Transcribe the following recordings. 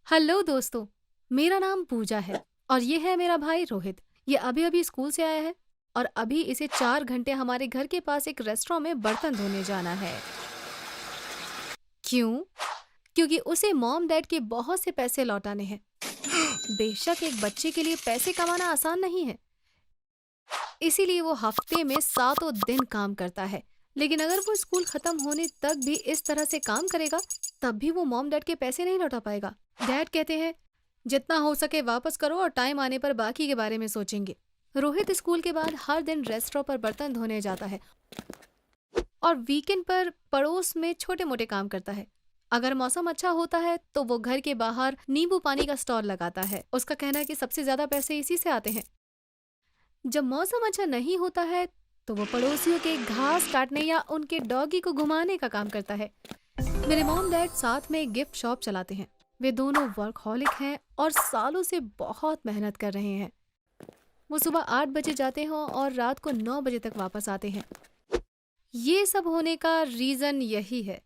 Hello दोस्तों। मेरा नाम पूजा है और ये है मेरा भाई रोहित। ये अभी अभी स्कूल से आया है और अभी इसे 4 घंटे हमारे घर के पास एक रेस्टोरेंट में बर्तन धोने जाना है। क्यों? क्योंकि उसे मॉम डैड के बहुत से पैसे लौटाने हैं। बेशक एक बच्चे के लिए पैसे कमाना आसान नहीं है, इसीलिए वो हफ्ते में 7 दिन काम करता है। लेकिन अगर वो स्कूल खत्म होने तक भी इस तरह से काम करेगा, तब भी वो मॉम डैड के पैसे नहीं लौटा पाएगा। डैड कहते हैं जितना हो सके वापस करो और टाइम आने पर बाकी के बारे में सोचेंगे। रोहित स्कूल के बाद हर दिन रेस्टोरेंट पर बर्तन धोने जाता है और वीकेंड पर पड़ोस में छोटे मोटे काम करता है। अगर मौसम अच्छा होता है तो वो घर के बाहर नींबू पानी का स्टॉल लगाता है। उसका कहना है कि सबसे ज्यादा पैसे इसी से आते हैं। जब मौसम अच्छा नहीं होता है तो वो पड़ोसियों के घास काटने या उनके डॉगी को घुमाने का काम करता है। मेरे मॉम डैड साथ में गिफ्ट शॉप चलाते हैं। वे दोनों वर्कहॉलिक हैं और सालों से बहुत मेहनत कर रहे हैं। वो सुबह 8 बजे जाते हैं और रात को 9 बजे तक वापस आते हैं। ये सब होने का रीजन यही है।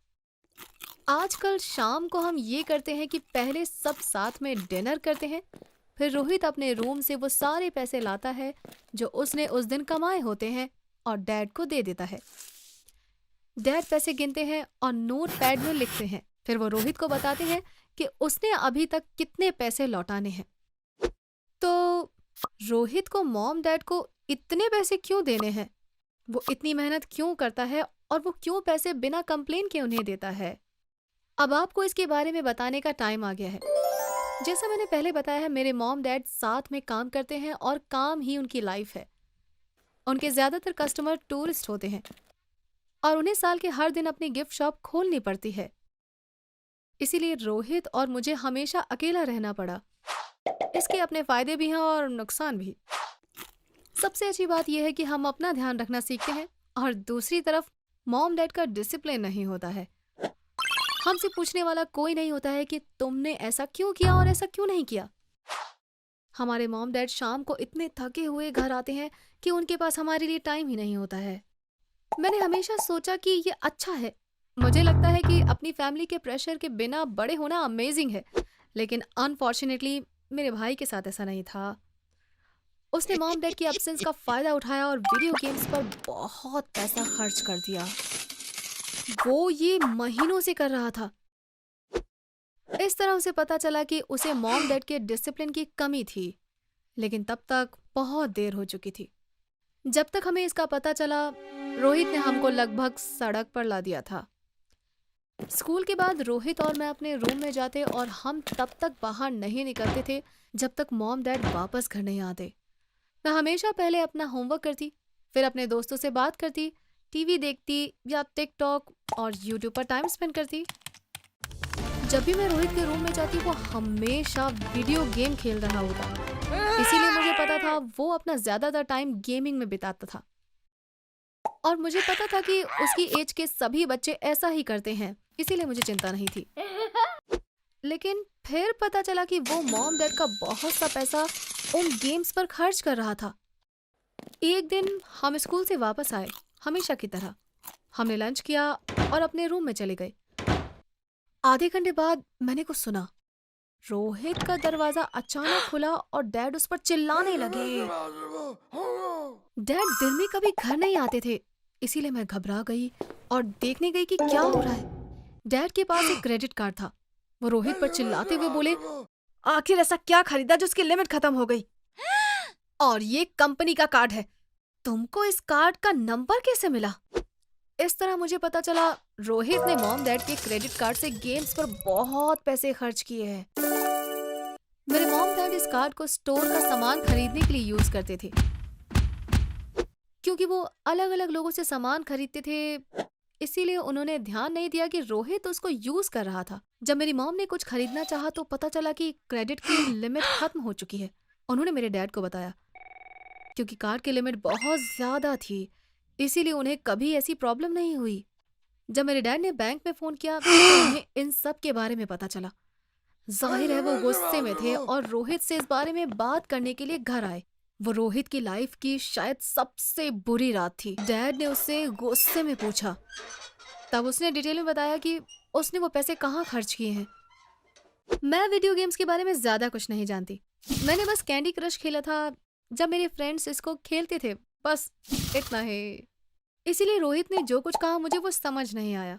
आजकल शाम को हम ये करते हैं कि पहले सब साथ में डिनर करते हैं, फिर रोहित अपने रूम से वो सारे पैसे लाता है जो उसने उस दिन कमाए होते हैं और डैड को दे देता है। डैड पैसे गिनते हैं और नोट पैड में लिखते हैं। फिर वो रोहित को बताते हैं कि उसने अभी तक कितने पैसे लौटाने हैं। तो रोहित को मॉम डैड को इतने पैसे क्यों देने हैं? वो इतनी मेहनत क्यों करता है और वो क्यों पैसे बिना कंप्लेन के उन्हें देता है? अब आपको इसके बारे में बताने का टाइम आ गया है। जैसा मैंने पहले बताया है, मेरे मॉम डैड साथ में काम करते हैं और काम ही उनकी लाइफ है। उनके ज्यादातर कस्टमर टूरिस्ट होते हैं और उन्हें साल के हर दिन अपनी गिफ्ट शॉप खोलनी पड़ती है। इसीलिए रोहित और मुझे हमेशा अकेला रहना पड़ा। इसके अपने फायदे भी हैं और नुकसान भी। सबसे अच्छी बात यह है कि हम अपना ध्यान रखना सीखते हैं और दूसरी तरफ मॉम डैड का डिसिप्लिन नहीं होता है। हमसे पूछने वाला कोई नहीं होता है कि तुमने ऐसा क्यों किया और ऐसा क्यों नहीं किया। हमारे मॉम डैड शाम को इतने थके हुए घर आते हैं कि उनके पास हमारे लिए टाइम ही नहीं होता है। मैंने हमेशा सोचा कि ये अच्छा है। मुझे लगता है कि अपनी फैमिली के प्रेशर के बिना बड़े होना अमेजिंग है, लेकिन अनफॉर्चुनेटली मेरे भाई के साथ ऐसा नहीं था। उसने मॉम डैड की एब्सेंस का फायदा उठाया और वीडियो गेम्स पर बहुत पैसा खर्च कर दिया। वो ये महीनों से कर रहा था। इस तरह उसे पता चला कि उसे मॉम डैड के डिसिप्लिन की कमी थी, लेकिन तब तक बहुत देर हो चुकी थी। जब तक हमें इसका पता चला, रोहित ने हमको लगभग सड़क पर ला दिया था। स्कूल के बाद रोहित और मैं अपने रूम में जाते और हम तब तक बाहर नहीं निकलते थे जब तक मॉम डैड वापस घर नहीं आते। मैं हमेशा पहले अपना होमवर्क करती, फिर अपने दोस्तों से बात करती, टीवी देखती या टिकटॉक और यूट्यूब पर टाइम स्पेंड करती। जब भी मैं रोहित के रूम में जाती वो हमेशा वीडियो गेम खेल रहा होता। इसीलिए मुझे पता था वो अपना ज्यादातर टाइम गेमिंग में बिताता था और मुझे पता था कि उसकी एज के सभी बच्चे ऐसा ही करते हैं, इसीलिए मुझे चिंता नहीं थी। लेकिन फिर पता चला कि वो मॉम डैड का बहुत सा पैसा उन गेम्स पर खर्च कर रहा था। एक दिन हम स्कूल से वापस आए, हमेशा की तरह। हमने लंच किया और अपने रूम में चले गए। आधे घंटे बाद मैंने कुछ सुना। रोहित का दरवाजा अचानक खुला और डैड उस पर चिल्लाने लगे। डैड दिन में कभी घर नहीं आते थे, इसीलिए मैं घबरा गई और देखने गई कि क्या हो रहा है। डैड के पास एक क्रेडिट कार्ड था। वो रोहित पर चिल्लाते हुए बोले, आखिर ऐसा क्या खरीदा जिसकी लिमिट खत्म हो गई? और ये कंपनी का कार्ड है, तुमको इस कार्ड का नंबर कैसे मिला? इस तरह मुझे पता चला रोहित ने मॉम डैड के क्रेडिट कार्ड से गेम्स पर बहुत पैसे खर्च किए हैं। मेरे मॉम डैड इस कार्ड को स्टोर का सामान खरीदने के लिए यूज करते थे, क्योंकि वो अलग अलग लोगों से सामान खरीदते थे। इसीलिए उन्होंने ध्यान नहीं दिया कि रोहित उसको यूज कर रहा था। जब मेरी मॉम ने कुछ खरीदना चाहा तो पता चला कि क्रेडिट की लिमिट खत्म हो चुकी है। उन्होंने मेरे डैड को बताया, क्योंकि कार्ड की लिमिट बहुत ज्यादा थी, इसीलिए उन्हें कभी ऐसी प्रॉब्लम नहीं हुई। जब मेरे डैड ने बैंक में फोन किया तो उन्हें इन सब के बारे में पता चला। जाहिर है वो गुस्से में थे और रोहित से इस बारे में बात करने के लिए घर आए। वो रोहित की लाइफ की शायद सबसे बुरी रात थी। डैड ने उससे गुस्से में पूछा, तब उसने डिटेल में बताया कि उसने वो पैसे कहाँ खर्च किए हैं। मैं वीडियो गेम्स के बारे में ज्यादा कुछ नहीं जानती। मैंने बस कैंडी क्रश खेला था जब मेरे फ्रेंड्स इसको खेलते थे, बस इतना ही। इसीलिए रोहित ने जो कुछ कहा मुझे वो समझ नहीं आया।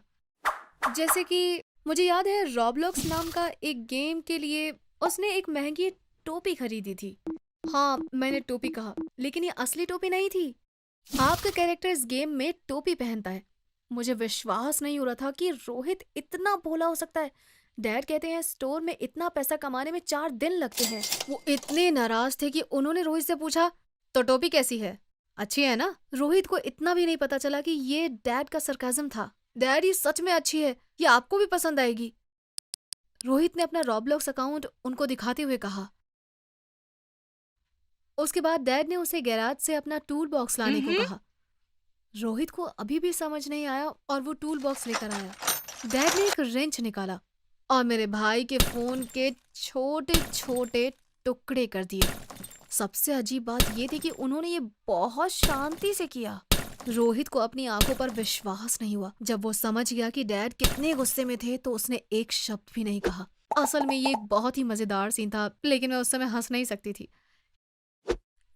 जैसे कि मुझे याद है रॉब्लॉक्स नाम का एक गेम के लिए उसने एक महंगी टोपी खरीदी थी। हाँ, मैंने टोपी कहा, लेकिन ये असली टोपी नहीं थी। आपका कैरेक्टर इस गेम में टोपी पहनता है। मुझे विश्वास नहीं हो रहा था कि रोहित इतना भोला हो सकता है। डैड कहते हैं स्टोर में इतना पैसा कमाने में 4 दिन लगते हैं। वो इतने नाराज थे कि उन्होंने रोहित से पूछा, तो टोपी कैसी है, अच्छी है ना? रोहित को इतना भी नहीं पता चला कि ये डैड का सरकाज़म था। डैड, ये सच में अच्छी है, ये आपको भी पसंद आएगी। रोहित ने अपना रॉब्लॉक्स अकाउंट उनको दिखाते हुए कहा। उसके बाद डैड ने उसे गैराज से अपना टूल बॉक्स लाने को कहा। रोहित को अभी भी समझ नहीं आया और वो टूल बॉक्स लेकर आया। डैड ने एक रेंच निकाला और मेरे भाई के फोन के छोटे छोटे टुकड़े कर दिए। सबसे अजीब बात ये थी कि उन्होंने ये बहुत शांति से किया। रोहित को अपनी आंखों पर विश्वास नहीं हुआ। जब वो समझ गया कि डैड कितने गुस्से में थे तो उसने एक शब्द भी नहीं कहा। असल में ये एक बहुत ही मजेदार सीन था, लेकिन मैं उस समय हंस नहीं सकती थी।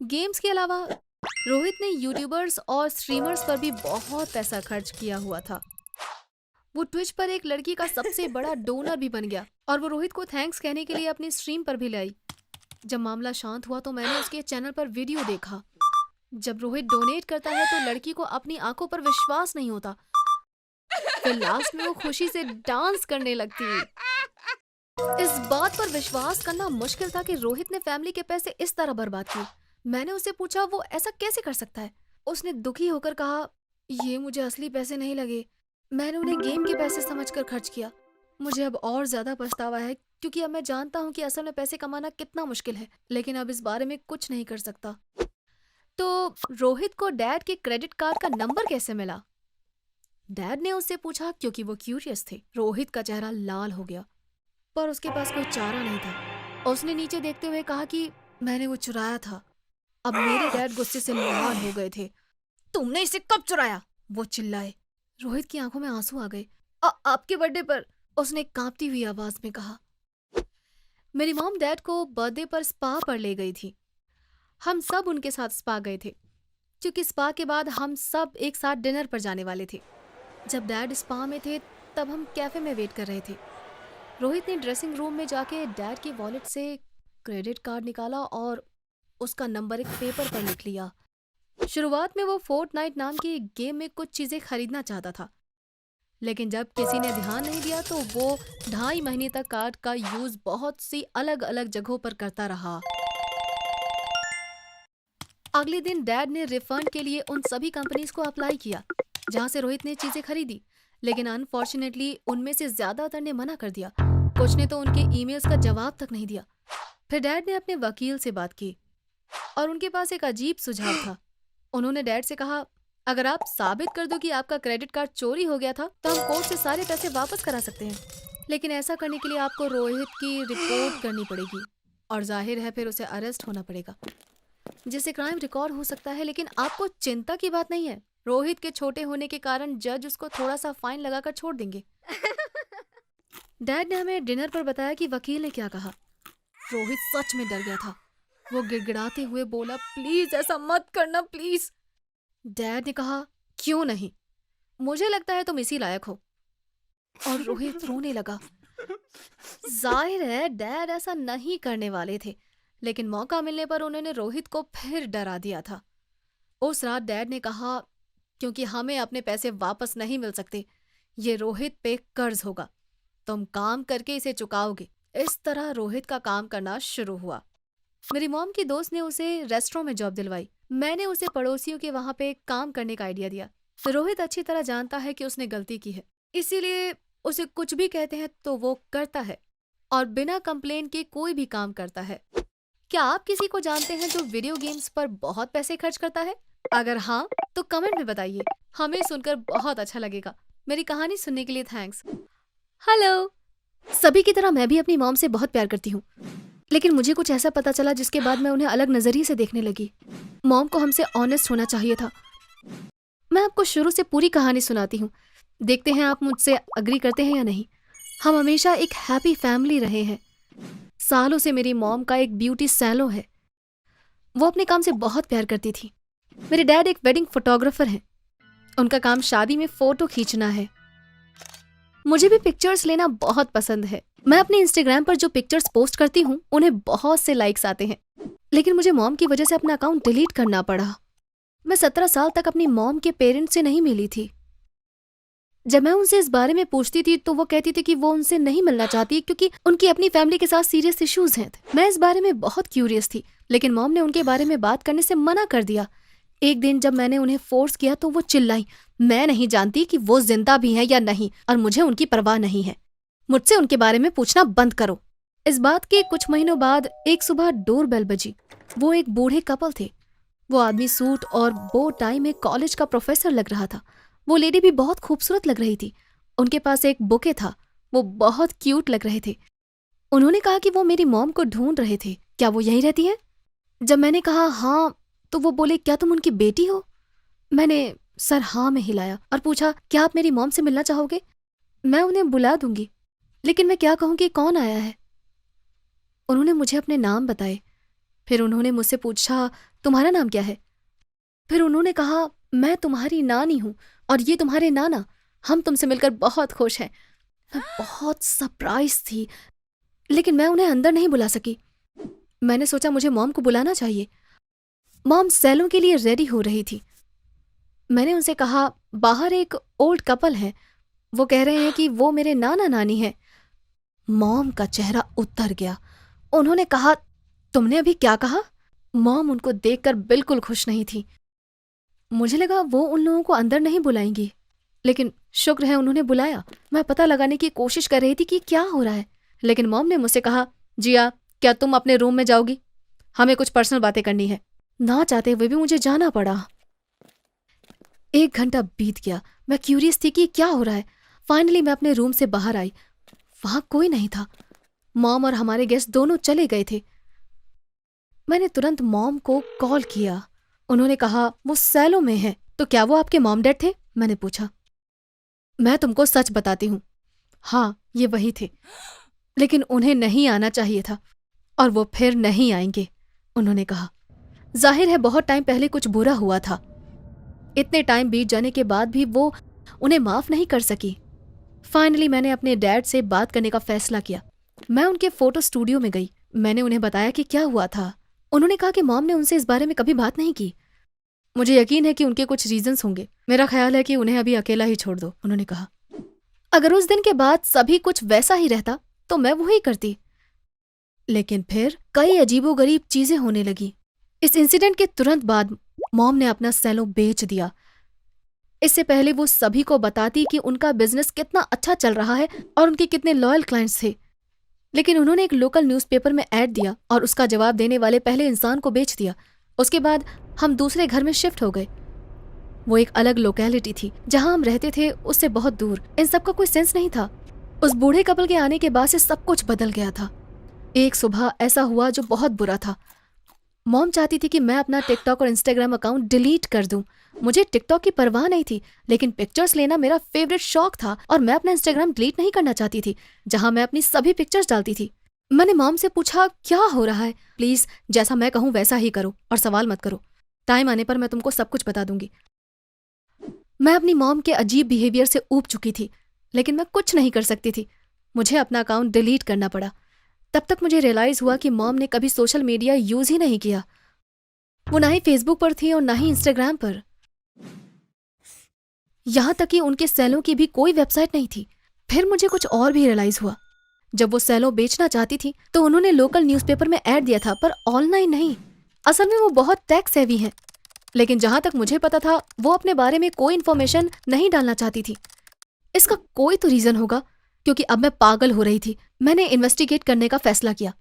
गेम्स के अलावा रोहित ने यूट्यूबर्स और स्ट्रीमर्स पर भी बहुत पैसा खर्च किया हुआ था। वो ट्विच पर एक लड़की का सबसे बड़ा डोनर भी बन गया और वो रोहित को थैंक्स कहने के लिए अपनी स्ट्रीम पर भी लाई। जब मामला शांत हुआ तो मैंने उसके चैनल पर वीडियो देखा। जब रोहित डोनेट करता है तो लड़की को अपनी आंखों पर विश्वास नहीं होता। फिर लास्ट में वो खुशी से डांस करने लगती है। इस बात पर विश्वास करना मुश्किल था कि रोहित ने फैमिली के पैसे इस तरह बर्बाद किए। मैंने उससे पूछा वो ऐसा कैसे कर सकता है। उसने दुखी होकर कहा, ये मुझे असली पैसे नहीं लगे, मैंने उन्हें गेम के पैसे समझकर खर्च किया। मुझे अब और ज्यादा पछतावा है क्योंकि अब मैं जानता हूँ कि असल में पैसे कमाना कितना मुश्किल है, लेकिन अब इस बारे में कुछ नहीं कर सकता। तो रोहित को डैड के क्रेडिट कार्ड का नंबर कैसे मिला? डैड ने उससे पूछा क्योंकि वो क्यूरियस थे। रोहित का चेहरा लाल हो गया, पर उसके पास कोई चारा नहीं था। उसने नीचे देखते हुए कहा कि मैंने वो चुराया था। अब मेरे डैड गुस्से से लाल हो गए थे। तुमने इसे कब चुराया? वो चिल्लाए। रोहित की आंखों में आंसू आ गए। आपके बर्थडे पर, उसने कांपती हुई आवाज में कहा। मेरी मॉम डैड को बर्थडे पर स्पा पर ले गई थी। हम सब उनके साथ स्पा गए थे क्योंकि स्पा के बाद हम सब एक साथ डिनर पर जाने वाले थे। जब डैड स्पा में थे तब हम कैफे में वेट कर रहे थे। रोहित ने ड्रेसिंग रूम में जाके डैड की वॉलेट से क्रेडिट कार्ड निकाला और उसका नंबर एक पेपर पर लिख लिया। शुरुआत में वो फोर्टनाइट नाम की गेम में कुछ चीजें खरीदना चाहता था, लेकिन जब किसी ने ध्यान नहीं दिया तो वो 2.5 महीने तक कार्ड का यूज बहुत सी अलग अलग जगहों पर करता रहा। अगले दिन डैड ने रिफंड के लिए उन सभी कंपनीज को अप्लाई किया जहां से रोहित ने चीजें खरीदी, लेकिन अनफॉर्चुनेटली उनमें से ज्यादातर ने मना कर दिया। कुछ ने तो उनके ईमेल्स का जवाब तक नहीं दिया। फिर डैड ने अपने वकील से बात की और उनके पास एक अजीब सुझाव था। उन्होंने डैड से कहा, अगर आप साबित कर दो कि आपका क्रेडिट कार्ड चोरी हो गया था तो हम कोर्ट से सारे पैसे वापस करा सकते हैं, लेकिन ऐसा करने के लिए आपको रोहित की रिपोर्ट करनी पड़ेगी और जाहिर है फिर उसे अरेस्ट होना पड़ेगा, जिससे क्राइम रिकॉर्ड हो सकता है। लेकिन आपको चिंता की बात नहीं है, रोहित के छोटे होने के कारण जज उसको थोड़ा सा फाइन लगाकर छोड़ देंगे। डैड ने हमें डिनर पर बताया कि वकील ने क्या कहा। रोहित सच में डर गया था। वो गिड़गिड़ाते हुए बोला, प्लीज ऐसा मत करना प्लीज। डैड ने कहा, क्यों नहीं, मुझे लगता है तुम इसी लायक हो। और रोहित रोने लगा। जाहिर है डैड ऐसा नहीं करने वाले थे, लेकिन मौका मिलने पर उन्होंने रोहित को फिर डरा दिया था। उस रात डैड ने कहा, क्योंकि हमें अपने पैसे वापस नहीं मिल सकते, ये रोहित पे कर्ज होगा, तुम काम करके इसे चुकाओगे। इस तरह रोहित का काम करना शुरू हुआ। मेरी मॉम की दोस्त ने उसे रेस्टोरेंट में जॉब दिलवाई। मैंने उसे पड़ोसियों के वहां पे काम करने का आइडिया दिया। रोहित अच्छी तरह जानता है कि उसने गलती की है, इसीलिए उसे कुछ भी कहते हैं तो वो करता है और बिना कंप्लेन के कोई भी काम करता है। क्या आप किसी को जानते हैं जो वीडियो गेम्स पर बहुत पैसे खर्च करता है? अगर हाँ तो कमेंट में बताइए, हमें सुनकर बहुत अच्छा लगेगा। मेरी कहानी सुनने के लिए थैंक्स। हेलो। सभी की तरह मैं भी अपनी मॉम से बहुत प्यार करती हूँ, लेकिन मुझे कुछ ऐसा पता चला जिसके बाद मैं उन्हें अलग नजरिए से देखने लगी। मॉम को हमसे ऑनेस्ट होना चाहिए था। मैं आपको शुरू से पूरी कहानी सुनाती हूँ, देखते हैं आप मुझसे अग्री करते हैं या नहीं। हम हमेशा एक हैप्पी फैमिली रहे हैं। सालों से मेरी मॉम का एक ब्यूटी सैलो है। वो अपने काम से बहुत प्यार करती थी। मेरे डैड एक वेडिंग फोटोग्राफर हैं। उनका काम शादी में फोटो खींचना है। मुझे भी पिक्चर्स लेना बहुत पसंद है। मैं अपने इंस्टाग्राम पर जो पिक्चर्स पोस्ट करती हूँ उन्हें बहुत से लाइक्स आते हैं, लेकिन मुझे मॉम की वजह से अपना अकाउंट डिलीट करना पड़ा। मैं 17 साल तक अपनी मॉम के पेरेंट्स से नहीं मिली थी। जब मैं उनसे इस बारे में पूछती थी तो वो कहती थी कि वो उनसे नहीं मिलना चाहती क्योंकि उनकी अपनी फैमिली के साथ सीरियस इश्यूज हैं। मैं इस बारे में बहुत क्यूरियस थी, लेकिन मॉम ने उनके बारे में बात करने से मना कर दिया। एक दिन जब मैंने उन्हें फोर्स किया तो वो चिल्लाई, मैं नहीं जानती कि वो जिंदा भी हैं या नहीं और मुझे उनकी परवाह नहीं है। मुझसे उनके बारे में पूछना बंद करो। इस बात के कुछ महीनों बाद एक सुबह डोरबेल बजी। वो एक बूढ़े कपल थे। वो आदमी सूट और बो टाई में कॉलेज का प्रोफेसर लग रहा था। वो लेडी भी बहुत खूबसूरत लग रही थी। उनके पास एक बुके था। वो बहुत क्यूट लग रहे थे। उन्होंने कहा कि वो मेरी मॉम को ढूंढ रहे थे। क्या वो यहीं रहती है? जब मैंने कहा हाँ, तो वो बोले, क्या तुम उनकी बेटी हो? मैंने सर हाँ में हिलाया और पूछा, क्या आप मेरी मॉम से मिलना चाहोगे? मैं उन्हें बुला दूंगी, लेकिन मैं क्या कहूँ कि कौन आया है? उन्होंने मुझे अपने नाम बताए। फिर उन्होंने मुझसे पूछा, तुम्हारा नाम क्या है? फिर उन्होंने कहा, मैं तुम्हारी नानी हूं और ये तुम्हारे नाना। हम तुमसे मिलकर बहुत खुश हैं। मैं बहुत सरप्राइज थी, लेकिन मैं उन्हें अंदर नहीं बुला सकी। मैंने सोचा मुझे मॉम को बुलाना चाहिए। मॉम सैलून के लिए रेडी हो रही थी। मैंने उनसे कहा, बाहर एक ओल्ड कपल है, वो कह रहे हैं कि वो मेरे नाना नानी हैं। मॉम का चेहरा उतर गया। उन्होंने कहा, तुमने अभी क्या कहा? मॉम उनको देखकर बिल्कुल खुश नहीं थी। मुझे लगा वो उन लोगों को अंदर नहीं बुलाएंगी, लेकिन शुक्र है उन्होंने बुलाया। मैं पता लगाने की कोशिश कर रही थी कि क्या हो रहा है, लेकिन मॉम ने मुझसे कहा, जिया, क्या तुम अपने रूम में जाओगी? हमें कुछ पर्सनल बातें करनी है। ना चाहते हुए भी मुझे जाना पड़ा। 1 घंटा बीत गया। मैं क्यूरियस थी कि क्या हो रहा है। फाइनली मैं अपने रूम से बाहर आई। वहां कोई नहीं था। मॉम और हमारे गेस्ट दोनों चले गए थे। मैंने तुरंत मॉम को कॉल किया। उन्होंने कहा, वो सैलो में है। तो क्या वो आपके मॉम डैड थे? मैंने पूछा। मैं तुमको सच बताती हूँ, हाँ, ये वही थे, लेकिन उन्हें नहीं आना चाहिए था और वो फिर नहीं आएंगे, उन्होंने कहा। जाहिर है बहुत टाइम पहले कुछ बुरा हुआ था। इतने टाइम बीत जाने के बाद भी वो उन्हें माफ नहीं कर सकी। फाइनली मैंने अपने डैड से बात करने का फैसला किया। मैं उनके फोटो स्टूडियो में गई। मैंने उन्हें बताया कि क्या हुआ था। उन्होंने कहा कि मॉम ने उनसे इस बारे में कभी बात नहीं की। मुझे यकीन है कि उनके कुछ रीजंस होंगे। मेरा ख्याल है कि उन्हें अभी अकेला ही छोड़ दो, उन्होंने कहा। अगर उस दिन के बाद सभी कुछ वैसा ही रहता तो मैं वही करती, लेकिन फिर कई अजीबोगरीब चीजें होने लगी। इस इंसिडेंट के तुरंत बाद मॉम ने अपना सैलून बेच दिया। इससे पहले वो सभी को बताती कि उनका बिजनेस कितना अच्छा चल रहा है और उनके कितने लॉयल क्लाइंट्स थे, लेकिन उन्होंने एक लोकल न्यूज़पेपर में ऐड दिया और उसका जवाब देने वाले पहले इंसान को बेच दिया। उसके बाद हम दूसरे घर में शिफ्ट हो गए। वो एक अलग लोकेलिटी थी। जहां हम रहते थे उससे बहुत दूर। इन सब का कोई सेंस नहीं था। उस बूढ़े कपल के आने के बाद से सब कुछ बदल गया था। एक सुबह ऐसा हुआ जो बहुत बुरा था। मॉम चाहती थी कि मैं अपना टिकटॉक और इंस्टाग्राम अकाउंट डिलीट कर दूं। मुझे टिकटॉक की परवाह नहीं थी, लेकिन पिक्चर्स लेना मेरा फेवरेट शौक था और मैं अपना इंस्टाग्राम डिलीट नहीं करना चाहती थी, जहां मैं अपनी सभी पिक्चर्स डालती थी। मैंने मॉम से पूछा, क्या हो रहा है? प्लीज जैसा मैं कहूँ वैसा ही करो और सवाल मत करो। टाइम आने पर मैं तुमको सब कुछ बता दूंगी। मैं अपनी मॉम के अजीब बिहेवियर से ऊब चुकी थी, लेकिन मैं कुछ नहीं कर सकती थी। मुझे अपना अकाउंट डिलीट करना पड़ा। तब तक मुझे रियलाइज हुआ कि मॉम ने कभी सोशल मीडिया यूज ही नहीं किया। वो ना ही फेसबुक पर थी और ना ही इंस्टाग्राम पर। यहां तक कि उनके सैलों की भी कोई वेबसाइट नहीं थी। फिर मुझे कुछ और भी रियलाइज हुआ। जब वो सैलो बेचना चाहती थी तो उन्होंने लोकल न्यूज़पेपर में ऐड दिया था, पर ऑनलाइन नहीं। असल में वो बहुत टैक्स सेवी हैं, लेकिन जहां तक मुझे पता था वो अपने बारे में कोई इन्फॉर्मेशन नहीं डालना चाहती थी। इसका कोई तो रीजन होगा, क्योंकि अब मैं पागल हो रही थी। मैंने इन्वेस्टिगेट करने का फैसला किया।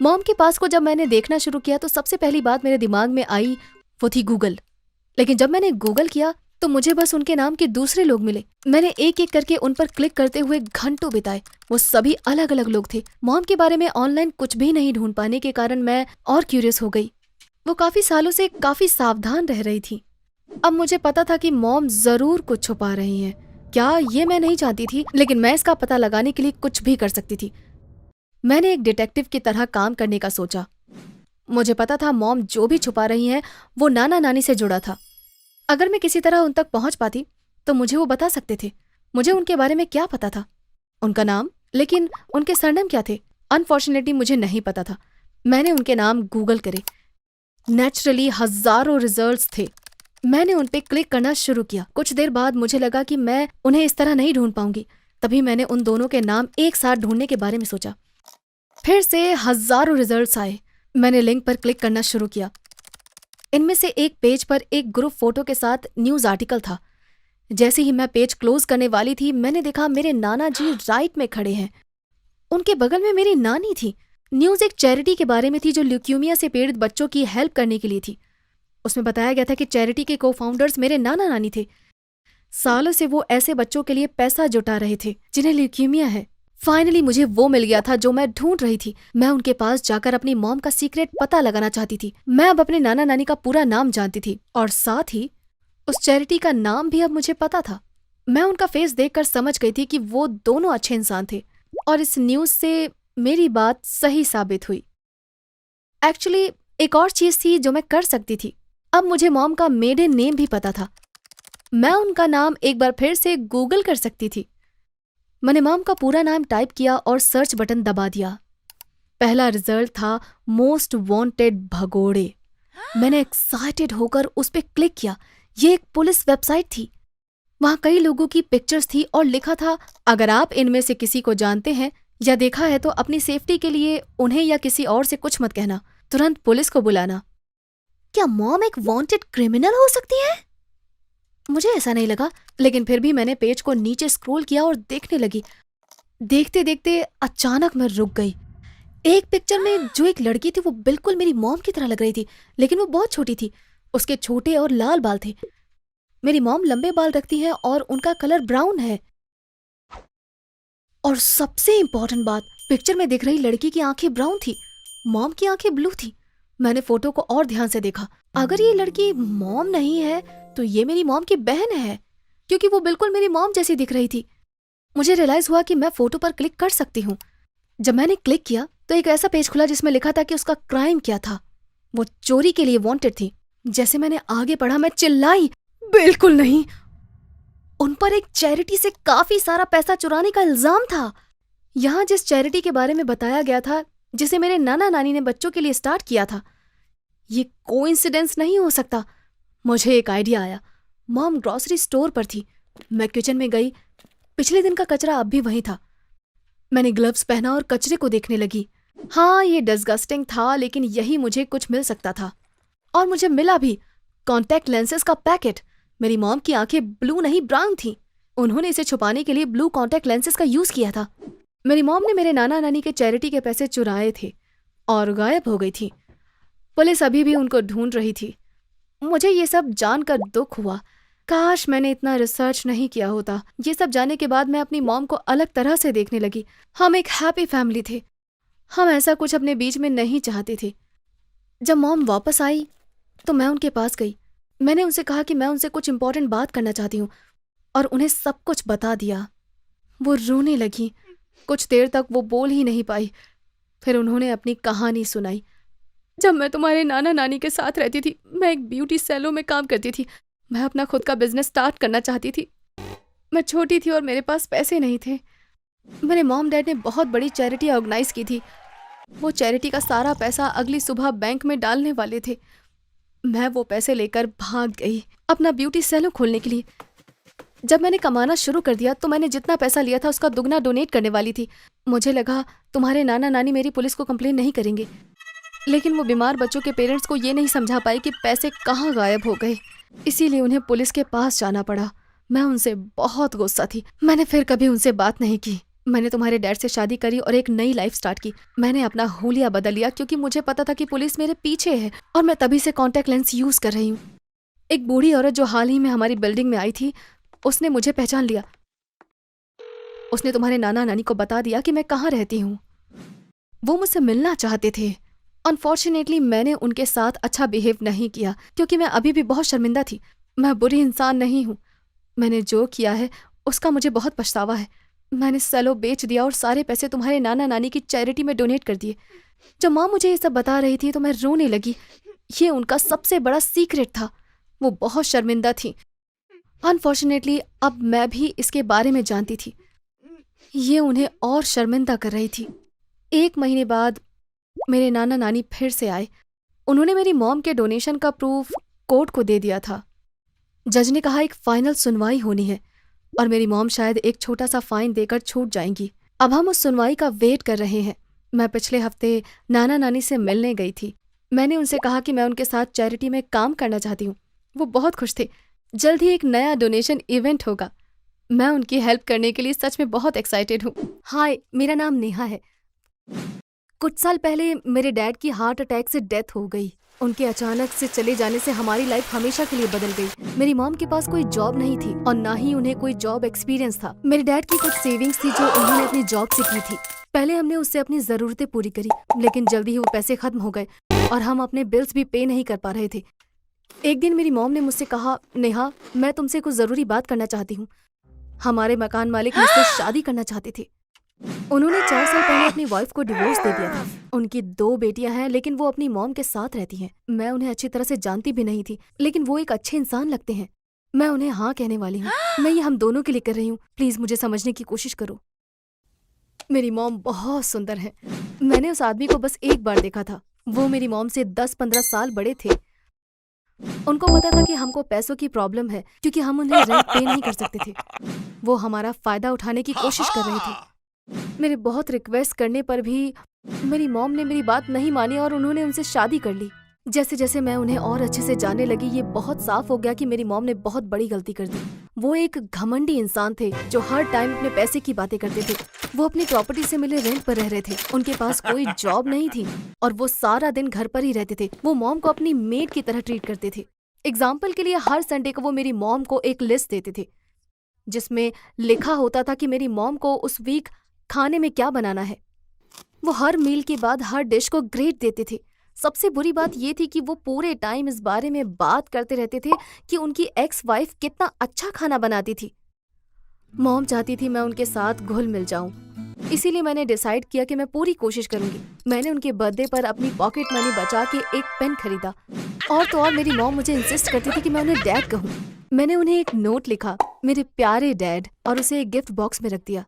मॉम के पास को जब मैंने देखना शुरू किया तो सबसे पहली बात मेरे दिमाग में आई वो थी गूगल। लेकिन जब मैंने गूगल किया तो मुझे बस उनके नाम के दूसरे लोग मिले। मैंने एक एक करके उन पर क्लिक करते हुए घंटों बिताए। वो सभी अलग अलग लोग थे। मॉम के बारे में ऑनलाइन कुछ भी नहीं ढूंढ पाने के कारण मैं और क्यूरियस हो गई। वो काफी सालों से काफी सावधान रह रही थी। अब मुझे पता था कि मॉम जरूर कुछ छुपा रही हैं। क्या, ये मैं नहीं चाहती थी, लेकिन मैं इसका पता लगाने के लिए कुछ भी कर सकती थी। मैंने एक डिटेक्टिव की तरह काम करने का सोचा। मुझे पता था मॉम जो भी छुपा रही हैं वो नाना नानी से जुड़ा था। अगर मैं किसी तरह उन तक पहुंच पाती तो मुझे वो बता सकते थे। मुझे उनके बारे में क्या पता था? उनका नाम, लेकिन उनके सरनेम क्या थे? अनफॉर्चुनेटली मुझे नहीं पता था। मैंने उनके नाम गूगल करे। नेचुरली हजारों रिजल्ट्स थे। मैंने उन पे क्लिक करना शुरू किया। कुछ देर बाद मुझे लगा कि मैं उन्हें इस तरह नहीं ढूंढ पाऊंगी। तभी मैंने उन दोनों के नाम एक साथ ढूंढने के बारे में सोचा। फिर से हजारों रिजल्ट्स आए। मैंने लिंक पर क्लिक करना शुरू किया। इनमें से एक पेज पर एक ग्रुप फोटो के साथ न्यूज आर्टिकल था। जैसे ही मैं पेज क्लोज करने वाली थी, मैंने देखा मेरे नाना जी राइट में खड़े हैं। उनके बगल में मेरी नानी थी। न्यूज एक चैरिटी के बारे में थी जो ल्यूकीमिया से पीड़ित बच्चों की हेल्प करने के लिए थी। उसमें बताया गया था कि चैरिटी के को-फाउंडर्स मेरे नाना नानी थे। सालों से वो ऐसे बच्चों के लिए पैसा जुटा रहे थे जिन्हें ल्यूकीमिया है। फाइनली मुझे वो मिल गया था जो मैं ढूंढ रही थी। मैं उनके पास जाकर अपनी मॉम का सीक्रेट पता लगाना चाहती थी। मैं अब अपने नाना नानी का पूरा नाम जानती थी और साथ ही उस चैरिटी का नाम भी अब मुझे पता था। मैं उनका फेस देखकर समझ गई थी कि वो दोनों अच्छे इंसान थे और इस न्यूज से मेरी बात सही साबित हुई। एक्चुअली एक और चीज थी जो मैं कर सकती थी। अब मुझे मॉम का मेडन नेम भी पता था। मैं उनका नाम एक बार फिर से गूगल कर सकती थी। मैंने मॉम का पूरा नाम टाइप किया और सर्च बटन दबा दिया। पहला रिजल्ट था मोस्ट वांटेड भगोड़े। मैंने एक्साइटेड होकर उस पर क्लिक किया। ये एक पुलिस वेबसाइट थी। वहां कई लोगों की पिक्चर्स थी और लिखा था, अगर आप इनमें से किसी को जानते हैं या देखा है तो अपनी सेफ्टी के लिए उन्हें या किसी और से कुछ मत कहना, तुरंत पुलिस को बुलाना। क्या मॉम एक वांटेड क्रिमिनल हो सकती है? मुझे ऐसा नहीं लगा, लेकिन फिर भी मैंने पेज को नीचे स्क्रॉल किया और देखने लगी। देखते देखते अचानक मैं रुक गई। एक पिक्चर में जो एक लड़की थी वो बिल्कुल मेरी मॉम की तरह लग रही थी, लेकिन वो बहुत छोटी थी। उसके छोटे और लाल बाल थे। मेरी मॉम लंबे बाल रखती हैं और उनका कलर ब्राउन है। और सबसे इम्पोर्टेंट बात, पिक्चर में दिख रही लड़की की आंखें ब्राउन थी, मॉम की आंखें ब्लू थी। मैंने फोटो को और ध्यान से देखा। अगर ये लड़की मॉम नहीं है तो ये मेरी मॉम की बहन है, क्योंकि वो बिल्कुल मेरी मॉम जैसी दिख रही थी। मुझे रियलाइज हुआ कि मैं फोटो पर क्लिक कर सकती हूँ। जब मैंने क्लिक किया तो एक ऐसा पेज खुला जिसमें लिखा था कि उसका क्राइम क्या था। वो चोरी के लिए वांटेड थी। जैसे मैंने आगे पढ़ा मैं चिल्लाई, बिल्कुल नहीं। उन पर एक चैरिटी से काफी सारा पैसा चुराने का इल्जाम था। यहाँ जिस चैरिटी के बारे में बताया गया था, जिसे मेरे नाना नानी ने बच्चों के लिए स्टार्ट किया था, ये कोइंसिडेंस नहीं हो सकता। मुझे एक आइडिया आया। मॉम ग्रोसरी स्टोर पर थी। मैं किचन में गई। पिछले दिन का कचरा अब भी वहीं था। मैंने ग्लव्स पहना और कचरे को देखने लगी। हाँ, ये डिस्गस्टिंग था, लेकिन यही मुझे कुछ मिल सकता था। और मुझे मिला भी। कॉन्टैक्ट लेंसेज का पैकेट। मेरी मॉम की आंखें ब्लू नहीं ब्राउन थी। उन्होंने इसे छुपाने के लिए ब्लू कॉन्टैक्ट लेंसेज का यूज किया था। मेरी मॉम ने मेरे नाना नानी के चैरिटी के पैसे चुराए थे और गायब हो गई थी। पुलिस अभी भी उनको ढूंढ रही थी। मुझे ये सब जानकर दुख हुआ। काश मैंने इतना रिसर्च नहीं किया होता। ये सब जानने के बाद मैं अपनी मॉम को अलग तरह से देखने लगी। हम एक हैप्पी फैमिली थे। हम ऐसा कुछ अपने बीच में नहीं चाहते थे। जब मॉम वापस आई तो मैं उनके पास गई। मैंने उनसे कहा कि मैं उनसे कुछ इंपॉर्टेंट बात करना चाहती हूँ और उन्हें सब कुछ बता दिया। वो रोने लगी। कुछ देर तक वो बोल ही नहीं पाई। फिर उन्होंने अपनी कहानी सुनाई। जब मैं तुम्हारे नाना नानी के साथ रहती थी, मैं एक ब्यूटी सैलून में काम करती थी। मैं अपना खुद का बिजनेस स्टार्ट करना चाहती थी। मैं छोटी थी और मेरे पास पैसे नहीं थे। मेरे मॉम डैड ने बहुत बड़ी चैरिटी ऑर्गेनाइज की थी। वो चैरिटी का सारा पैसा अगली सुबह बैंक में डालने वाले थे। मैं वो पैसे लेकर भाग गई अपना ब्यूटी सैलून खोलने के लिए। जब मैंने कमाना शुरू कर दिया तो मैंने जितना पैसा लिया था उसका दुगना डोनेट करने वाली थी। मुझे लगा तुम्हारे नाना नानी मेरी पुलिस को कंप्लेन नहीं करेंगे, लेकिन वो बीमार बच्चों के पेरेंट्स को ये नहीं समझा पाई कि पैसे कहाँ गायब हो गए। इसीलिए उन्हें पुलिस के पास जाना पड़ा। मैं उनसे बहुत गुस्सा थी। मैंने फिर कभी उनसे बात नहीं की। मैंने तुम्हारे डैड से शादी करी और एक नई लाइफ स्टार्ट की। मैंने अपना हुलिया बदल लिया क्योंकि मुझे पता था कि पुलिस मेरे पीछे है और मैं तभी से कॉन्टैक्ट लेंस यूज कर रही हूँ। एक बूढ़ी औरत जो हाल ही में हमारी बिल्डिंग में आई थी, उसने मुझे पहचान लिया। उसने तुम्हारे नाना नानी को बता दिया कि मैं कहाँ रहती हूँ। वो मुझसे मिलना चाहते थे। अनफॉर्चुनेटली मैंने उनके साथ अच्छा बिहेव नहीं किया क्योंकि मैं अभी भी बहुत शर्मिंदा थी। मैं बुरी इंसान नहीं हूँ। मैंने जो किया है उसका मुझे बहुत पछतावा है। मैंने सेलो बेच दिया और सारे पैसे तुम्हारे नाना नानी की चैरिटी में डोनेट कर दिए। जब माँ मुझे ये सब बता रही थी तो मैं रोने लगी। ये उनका सबसे बड़ा सीक्रेट था। वो बहुत शर्मिंदा थी। अनफॉर्चुनेटली अब मैं भी इसके बारे में जानती थी। ये उन्हें और शर्मिंदा कर रही थी। 1 महीने बाद मेरे नाना नानी फिर से आए। उन्होंने मेरी मॉम के डोनेशन का प्रूफ कोर्ट को दे दिया था। जज ने कहा एक फाइनल सुनवाई होनी है और मेरी मॉम शायद एक छोटा सा फाइन देकर छूट जाएंगी। अब हम उस सुनवाई का वेट कर रहे हैं। मैं पिछले हफ्ते नाना नानी से मिलने गई थी। मैंने उनसे कहा कि मैं उनके साथ चैरिटी में काम करना चाहती हूँ। वो बहुत खुश थे। जल्द ही एक नया डोनेशन इवेंट होगा। मैं उनकी हेल्प करने के लिए सच में बहुत एक्साइटेड हूँ। हाय, मेरा नाम नेहा है। कुछ साल पहले मेरे डैड की हार्ट अटैक से डेथ हो गई। उनके अचानक से चले जाने से हमारी लाइफ हमेशा के लिए बदल गई। मेरी मॉम के पास कोई जॉब नहीं थी और ना ही उन्हें कोई जॉब एक्सपीरियंस था। मेरे डैड की कुछ सेविंग्स थी जो उन्होंने अपनी जॉब से की थी। पहले हमने उससे अपनी जरूरतें पूरी करी, लेकिन जल्दी ही वो पैसे खत्म हो गए और हम अपने बिल्स भी पे नहीं कर पा रहे थे। एक दिन मेरी मॉम ने मुझसे कहा, नेहा, मैं तुमसे कुछ जरूरी बात करना चाहती हूँ। हमारे मकान मालिक मुझसे शादी करना चाहते थे। उन्होंने 4 साल पहले अपनी वाइफ को डिवोर्स दे दिया था। उनकी 2 बेटियां हैं, लेकिन वो अपनी मॉम के साथ रहती हैं। मैं उन्हें अच्छी तरह से जानती भी नहीं थी, लेकिन वो एक अच्छे इंसान लगते हैं। मैं उन्हें हाँ कहने वाली हूँ। मैं ये हम दोनों के लिए कर रही हूँ। प्लीज मुझे समझने की कोशिश करो। मेरी मॉम बहुत सुंदर है। मैंने उस आदमी को बस एक बार देखा था। वो मेरी मॉम से 10-15 साल बड़े थे। उनको पता था कि हमको पैसों की प्रॉब्लम है क्योंकि हम उन्हें रेंट पे नहीं कर सकते थे। वो हमारा फायदा उठाने की कोशिश कर रहे थे। मेरे बहुत रिक्वेस्ट करने पर भी मेरी मॉम ने मेरी बात नहीं मानी और उन्होंने उनसे शादी कर ली। जैसे जैसे मैं उन्हें और अच्छे से जानने लगी, ये बहुत साफ हो गया कि मेरी मॉम ने बहुत बड़ी गलती कर दी। वो एक घमंडी इंसान थे जो हर टाइम अपने पैसे की बातें करते थे। वो अपनी प्रॉपर्टी से मिले रेंट पर रह रहे थे। उनके पास कोई जॉब नहीं थी और वो सारा दिन घर पर ही रहते थे। वो मॉम को अपनी मेड की तरह ट्रीट करते थे। एग्जाम्पल के लिए हर संडे को वो मेरी मॉम को एक लिस्ट देते थे जिसमें लिखा होता था कि मेरी मॉम को उस वीक खाने में क्या बनाना है। वो हर मील के बाद हर डिश को ग्रेड देते थे। सबसे बुरी बात ये थी कि वो पूरे टाइम इस बारे में बात करते रहते थे कि उनकी एक्स वाइफ कितना अच्छा खाना बनाती थी। मॉम चाहती थी मैं उनके साथ घुल मिल जाऊं, इसीलिए मैंने डिसाइड किया कि मैं पूरी कोशिश करूंगी। मैंने उनके बर्थडे पर अपनी पॉकेट मनी बचा के एक पेन खरीदा। और तो और मेरी मॉम मुझे इंसिस्ट करती थी कि मैं उन्हें डैड कहूं। मैंने उन्हें एक नोट लिखा, मेरे प्यारे डैड, और उसे एक गिफ्ट बॉक्स में रख दिया।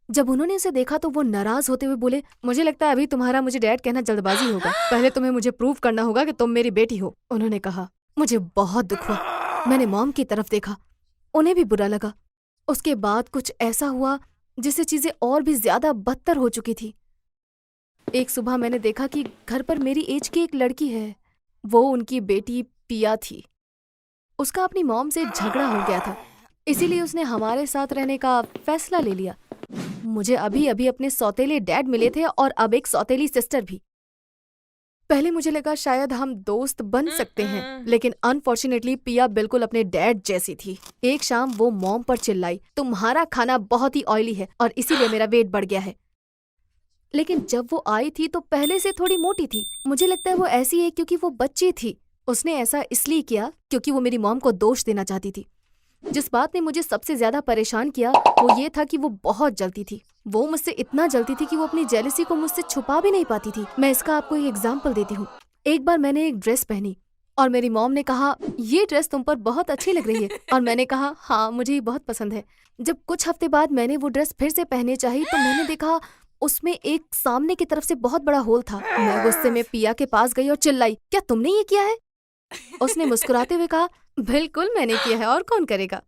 जब उन्होंने उसे देखा तो वो नाराज होते हुए बोले, मुझे लगता है अभी तुम्हारा मुझे डैड कहना जल्दबाजी होगा। पहले तुम्हें मुझे प्रूव करना होगा कि तुम मेरी बेटी हो। उन्होंने कहा। मुझे बहुत दुख हुआ। मैंने मॉम की तरफ देखा, उन्हें भी बुरा लगा। उसके बाद कुछ ऐसा हुआ जिससे चीजें और भी ज्यादा बदतर हो चुकी थी। एक सुबह मैंने देखा कि घर पर मेरी एज की एक लड़की है। वो उनकी बेटी पिया थी। उसका अपनी मॉम से झगड़ा हो गया था, इसीलिए उसने हमारे साथ रहने का फैसला ले लिया। मुझे अभी अभी अपने सौतेले डैड मिले थे और अब एक सौतेली सिस्टर भी। पहले मुझे लगा शायद हम दोस्त बन सकते हैं, लेकिन अनफॉर्चुनेटली पिया बिल्कुल अपने डैड जैसी थी। एक शाम वो मॉम पर चिल्लाई, तुम्हारा खाना बहुत ही ऑयली है और इसीलिए मेरा वेट बढ़ गया है। लेकिन जब वो आई थी तो पहले से थोड़ी मोटी थी। मुझे लगता है वो ऐसी है क्योंकि वो बच्ची थी। उसने ऐसा इसलिए किया क्योंकि वो मेरी मॉम को दोष देना चाहती थी। जिस बात ने मुझे सबसे ज्यादा परेशान किया वो ये था कि वो बहुत जलती थी। वो मुझसे इतना जलती थी कि वो अपनी जेलसी को मुझसे छुपा भी नहीं पाती थी। मैं इसका आपको एक एग्जाम्पल देती हूँ। एक बार मैंने एक ड्रेस पहनी और मेरी मॉम ने कहा, ये ड्रेस तुम पर बहुत अच्छी लग रही है। और मैंने कहा, हाँ मुझे ये बहुत पसंद है। जब कुछ हफ्ते बाद मैंने वो ड्रेस फिर से पहने चाही तो मैंने देखा उसमें एक सामने की तरफ से बहुत बड़ा होल था। मैं गुस्से में पिया के पास गई और चिल्लाई, क्या तुमने ये किया है? उसने मुस्कुराते हुए कहा, बिल्कुल मैंने किया है, और कौन करेगा।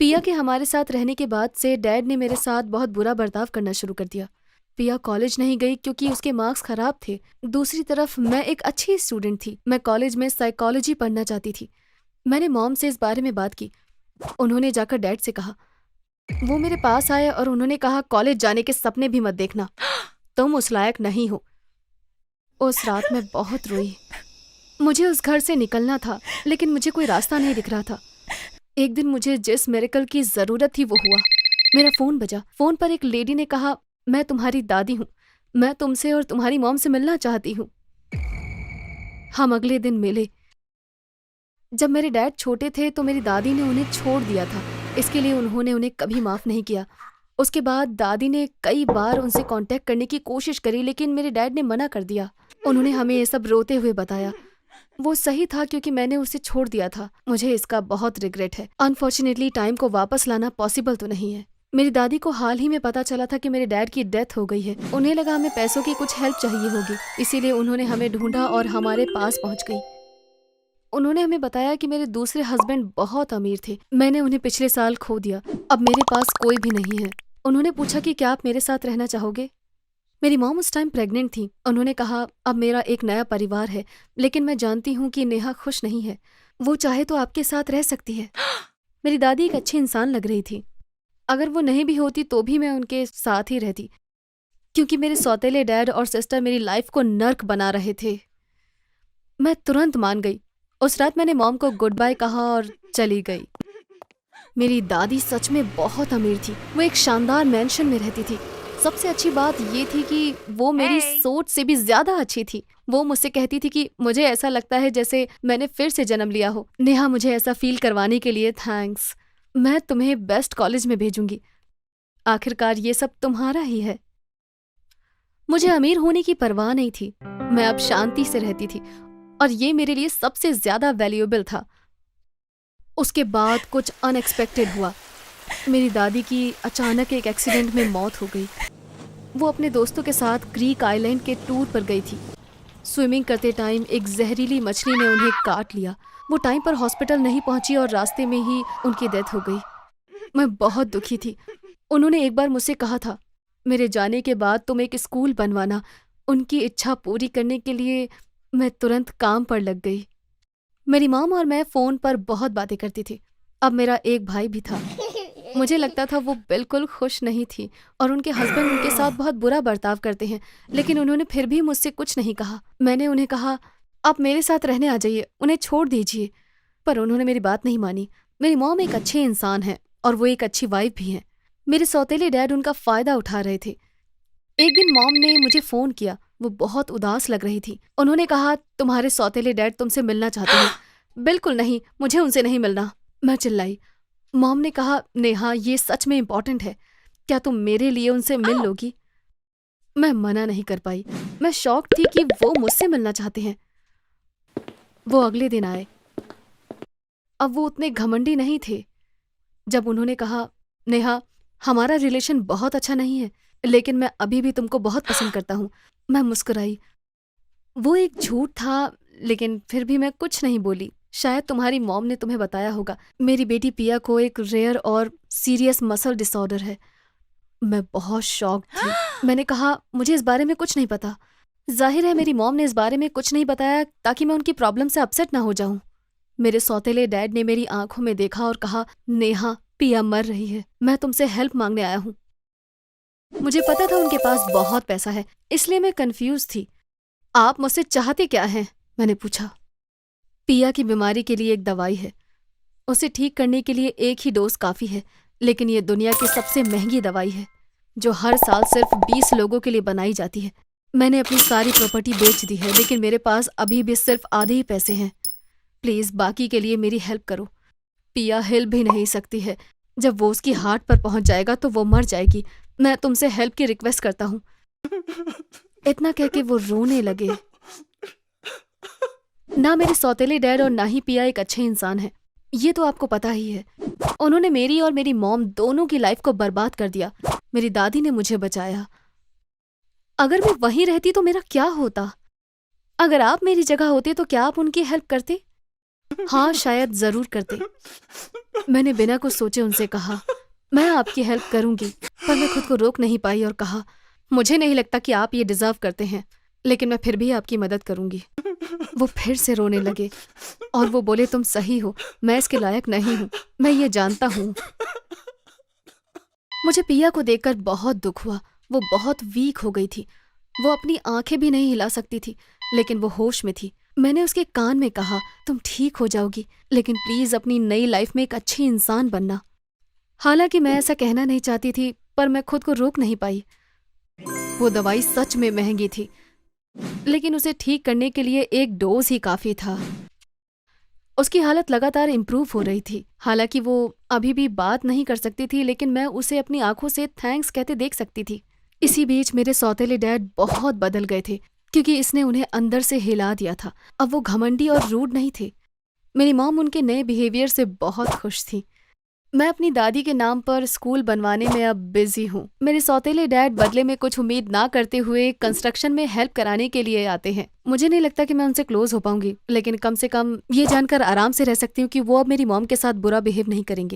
पिया के हमारे साथ रहने के बाद से डैड ने मेरे साथ बहुत बुरा बर्ताव करना शुरू कर दिया। पिया कॉलेज नहीं गई क्योंकि उसके मार्क्स खराब थे। दूसरी तरफ मैं एक अच्छी स्टूडेंट थी। मैं कॉलेज में साइकोलॉजी पढ़ना चाहती थी। मैंने मॉम से इस बारे में बात की। उन्होंने जाकर डैड से कहा। वो मेरे पास आए और उन्होंने कहा, कॉलेज जाने के सपने भी मत देखना, तुम उस लायक नहीं हो। उस रात मैं बहुत रोई। मुझे उस घर से निकलना था, लेकिन मुझे कोई रास्ता नहीं दिख रहा था। एक दिन मुझे जिस मिरेकल की जरूरत थी वो हुआ। मेरा फोन बजा। फोन पर एक लेडी ने कहा, मैं तुम्हारी दादी हूँ, मैं तुमसे और तुम्हारी मॉम से मिलना चाहती हूँ। हम अगले दिन मिले। जब मेरे डैड छोटे थे तो मेरी दादी ने उन्हें छोड़ दिया था। इसके लिए उन्होंने उन्हें कभी माफ़ नहीं किया। उसके बाद दादी ने कई बार उनसे कांटेक्ट करने की कोशिश करी, लेकिन मेरे डैड ने मना कर दिया। उन्होंने हमें ये सब रोते हुए बताया। वो सही था क्योंकि मैंने उसे छोड़ दिया था। मुझे इसका बहुत रिग्रेट है। अनफॉर्चुनेटली टाइम को वापस लाना पॉसिबल तो नहीं है। मेरी दादी को हाल ही में पता चला था कि मेरे डैड की डेथ हो गई है। उन्हें लगा हमें पैसों की कुछ हेल्प चाहिए होगी, इसीलिए उन्होंने हमें ढूंढा और हमारे पास पहुंच गई। उन्होंने हमें बताया कि मेरे दूसरे हस्बैंड बहुत अमीर थे। मैंने उन्हें पिछले साल खो दिया। अब मेरे पास कोई भी नहीं है। उन्होंने पूछा कि क्या आप मेरे साथ रहना चाहोगे। मेरी मॉम उस टाइम प्रेग्नेंट थी। उन्होंने कहा अब मेरा एक नया परिवार है, लेकिन मैं जानती हूँ कि नेहा खुश नहीं है। वो चाहे तो आपके साथ रह सकती है। मेरी दादी एक अच्छी इंसान लग रही थी। अगर वो नहीं भी होती तो भी मैं उनके साथ ही रहती, क्योंकि मेरे सौतेले डैड और सिस्टर मेरी लाइफ को नर्क बना रहे थे। मैं तुरंत मान गई। उस रात मैंने मॉम को गुड बाय कहा और चली गई। मेरी दादी सच में बहुत अमीर थी। वो एक शानदार मैंशन में रहती थी। सबसे अच्छी बात ये थी कि वो मेरी सोच से भी ज्यादा अच्छी थी। वो मुझसे कहती थी कि मुझे ऐसा लगता है जैसे मैंने फिर से जन्म लिया हो। नेहा, मुझे ऐसा फील करवाने के लिए थैंक्स। मैं तुम्हें बेस्ट कॉलेज में भेजूंगी। आखिरकार ये सब तुम्हारा ही है। मुझे अमीर होने की परवाह नहीं थी। मैं अब शांति से रहती थी और ये मेरे लिए सबसे ज्यादा वैल्यूएबल था। उसके बाद कुछ अनएक्सपेक्टेड हुआ। मेरी दादी की अचानक एक एक्सीडेंट में मौत हो गई। वो अपने दोस्तों के साथ क्रीक आइलैंड के टूर पर गई थी। स्विमिंग करते टाइम एक जहरीली मछली ने उन्हें काट लिया। वो टाइम पर हॉस्पिटल नहीं पहुंची और रास्ते में ही उनकी डेथ हो गई। मैं बहुत दुखी थी। उन्होंने एक बार मुझसे कहा था, मेरे जाने के बाद तुम एक स्कूल बनवाना। उनकी इच्छा पूरी करने के लिए मैं तुरंत काम पर लग गई। मेरी मॉम और मैं फ़ोन पर बहुत बातें करती थी। अब मेरा एक भाई भी था। मुझे लगता था वो बिल्कुल खुश नहीं थी और उनके हस्बैंड उनके साथ बहुत बुरा बर्ताव करते हैं, लेकिन उन्होंने फिर भी मुझसे कुछ नहीं कहा। मैंने उन्हें कहा, आप मेरे साथ रहने आ जाइए, उन्हें छोड़ दीजिए, पर उन्होंने मेरी बात नहीं मानी। मेरी मॉम एक अच्छे इंसान है और वो एक अच्छी वाइफ भी हैं। मेरे सौतेले डैड उनका फ़ायदा उठा रहे थे। एक दिन मॉम ने मुझे फ़ोन किया। वो बहुत उदास लग रही थी। उन्होंने कहा, तुम्हारे सौतेले डैड तुमसे मिलना चाहते हैं। बिल्कुल नहीं, मुझे उनसे नहीं मिलना। मैं चिल्लाई। मॉम ने कहा, नेहा, ये सच में इम्पॉर्टेंट है। क्या तुम मेरे लिए उनसे मिल लोगी? मैं मना नहीं कर पाई। मैं शॉक थी कि वो मुझसे मिलना चाहते हैं। वो अगले दिन आए। अब वो उतने घमंडी नहीं थे। जब उन्होंने कहा, नेहा, हमारा रिलेशन बहुत अच्छा नहीं है, लेकिन मैं अभी भी तुमको बहुत पसंद करता हूँ। मैं मुस्कुराई। वो एक झूठ था, लेकिन फिर भी मैं कुछ नहीं बोली। शायद तुम्हारी मॉम ने तुम्हें बताया होगा, मेरी बेटी पिया को एक रेयर और सीरियस मसल डिसऑर्डर है। मैं बहुत शॉक थी। मैंने कहा, मुझे इस बारे में कुछ नहीं पता। जाहिर है मेरी मॉम ने इस बारे में कुछ नहीं बताया ताकि मैं उनकी प्रॉब्लम से अपसेट ना हो जाऊं। मेरे सौतेले डैड ने मेरी आंखों में देखा और कहा, नेहा, पिया मर रही है। मैं तुमसे हेल्प मांगने आया हूँ। मुझे पता था उनके पास बहुत पैसा है, इसलिए मैं कंफ्यूज थी। आप मुझसे चाहते क्या हैं? मैंने पूछा। पिया की बीमारी के लिए एक दवाई है। उसे ठीक करने के लिए एक ही डोज काफ़ी है, लेकिन ये दुनिया की सबसे महंगी दवाई है जो हर साल सिर्फ 20 लोगों के लिए बनाई जाती है। मैंने अपनी सारी प्रॉपर्टी बेच दी है, लेकिन मेरे पास अभी भी सिर्फ आधे ही पैसे हैं। प्लीज़ बाकी के लिए मेरी हेल्प करो। पिया हिल भी नहीं सकती है। जब वो उसकी हार्ट पर पहुंच जाएगा तो वो मर जाएगी। मैं तुमसे हेल्प की रिक्वेस्ट करता हूँ। इतना कह के वो रोने लगे। ना मेरे सौतेले डैड और ना ही पिया एक अच्छे इंसान है। ये तो आपको पता ही है। उन्होंने मेरी और मेरी मॉम दोनों की लाइफ को बर्बाद कर दिया। मेरी दादी ने मुझे बचाया। अगर मैं वहीं रहती तो मेरा क्या होता? अगर आप मेरी जगह होते तो क्या आप उनकी हेल्प करते? हाँ, शायद जरूर करते। मैंने बिना कुछ सोचे उनसे कहा, मैं आपकी हेल्प करूंगी, पर मैं खुद को रोक नहीं पाई और कहा, मुझे नहीं लगता कि आप ये डिजर्व करते हैं, लेकिन मैं फिर भी आपकी मदद करूंगी। वो फिर से रोने लगे और वो बोले, तुम सही हो, मैं इसके लायक नहीं हूँ, मैं ये जानता हूँ। मुझे पिया को देखकर बहुत दुख हुआ। वो बहुत वीक हो गई थी। वो अपनी आंखें भी नहीं हिला सकती थी, लेकिन वो होश में थी। मैंने उसके कान में कहा, तुम ठीक हो जाओगी, लेकिन प्लीज अपनी नई लाइफ में एक अच्छी इंसान बनना। हालांकि मैं ऐसा कहना नहीं चाहती थी, पर मैं खुद को रोक नहीं पाई। वो दवाई सच में महंगी थी, लेकिन उसे ठीक करने के लिए एक डोज ही काफी था। उसकी हालत लगातार इम्प्रूव हो रही थी। हालांकि वो अभी भी बात नहीं कर सकती थी, लेकिन मैं उसे अपनी आंखों से थैंक्स कहते देख सकती थी। इसी बीच मेरे सौतेले डैड बहुत बदल गए थे, क्योंकि इसने उन्हें अंदर से हिला दिया था। अब वो घमंडी और रूड नहीं थे। मेरी मॉम उनके नए बिहेवियर से बहुत खुश थी। मैं अपनी दादी के नाम पर स्कूल बनवाने में अब बिजी हूँ। मेरे सौतेले डैड बदले में कुछ उम्मीद ना करते हुए कंस्ट्रक्शन में हेल्प कराने के लिए आते हैं। मुझे नहीं लगता कि मैं उनसे क्लोज हो पाऊंगी, लेकिन कम से कम ये जानकर आराम से रह सकती हूँ कि वो अब मेरी मॉम के साथ बुरा बिहेव नहीं करेंगे।